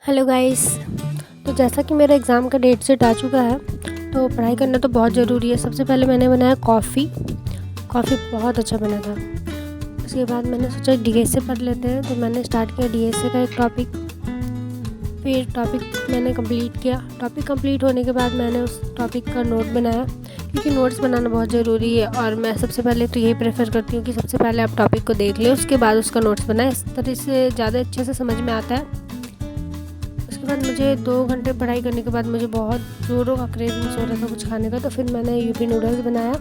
Hello guys. तो जैसा कि मेरा एग्ज़ाम का डेट सेट आ चुका है, तो पढ़ाई करना तो बहुत ज़रूरी है। सबसे पहले मैंने बनाया कॉफ़ी बहुत अच्छा बना था। उसके बाद मैंने सोचा डीएस से पढ़ लेते हैं, तो मैंने स्टार्ट किया डीएस से का एक टॉपिक। फिर टॉपिक मैंने कंप्लीट किया। टॉपिक कंप्लीट होने के बाद मैंने उस टॉपिक का नोट बनाया, क्योंकि नोट्स बनाना बहुत ज़रूरी है। और मैं सबसे पहले तो यही प्रेफर करती हूँ कि सबसे पहले आप टॉपिक को देख लें, उसके बाद उसका नोट्स बनाएं। इस तरह से ज़्यादा अच्छे से समझ में आता है। उसके बाद मुझे 2 घंटे पढ़ाई करने के बाद मुझे बहुत ज़ोरों का क्रेविंग्स हो रहा था कुछ खाने का, तो फिर मैंने यूपी नूडल्स बनाया।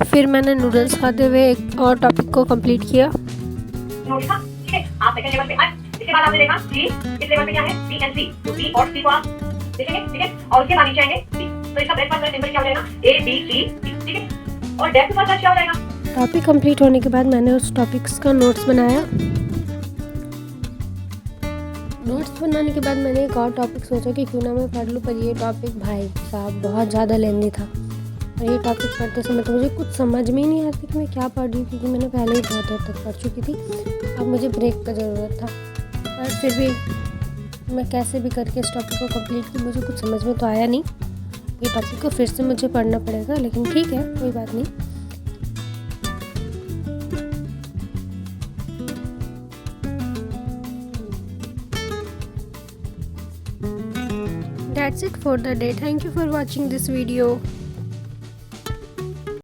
फिर मैंने नूडल्स खाते हुए एक और टॉपिक को कंप्लीट किया। ठीक है, आप सेकंड लेवल पे आए। इसके बाद आपने देखा सी, इस लेवल पे क्या है सी एंड सी, तो सी और सी को आप देखेंगे, ठीक है। और उसके बाद नीचे आएंगे सी, तो इसका ब्रेकफास्ट सिंबल क्या हो जाएगा ए बी सी, ठीक है। और डेप्थ फर्स्ट क्या हो जाएगा। टॉपिक कंप्लीट होने के बाद मैंने उस टॉपिक्स का नोट्स बनाया। नोट्स बनाने के बाद मैंने एक और टॉपिक सोचा कि क्यों ना मैं पढ़ लूँ, पर ये टॉपिक भाई साहब बहुत ज़्यादा लेंदी था। और ये टॉपिक पढ़ते समय तो मुझे कुछ समझ में ही नहीं आता कि मैं क्या पढ़ रही हूँ, क्योंकि मैंने पहले ही बहुत देर तक पढ़ चुकी थी। अब मुझे ब्रेक का ज़रूरत था, पर फिर भी मैं कैसे भी करके इस टॉपिक को कंप्लीट की। मुझे कुछ समझ में तो आया नहीं। ये टॉपिक को फिर से मुझे पढ़ना पड़ेगा, लेकिन ठीक है, कोई बात नहीं। That's it for the day. Thank you for watching this video.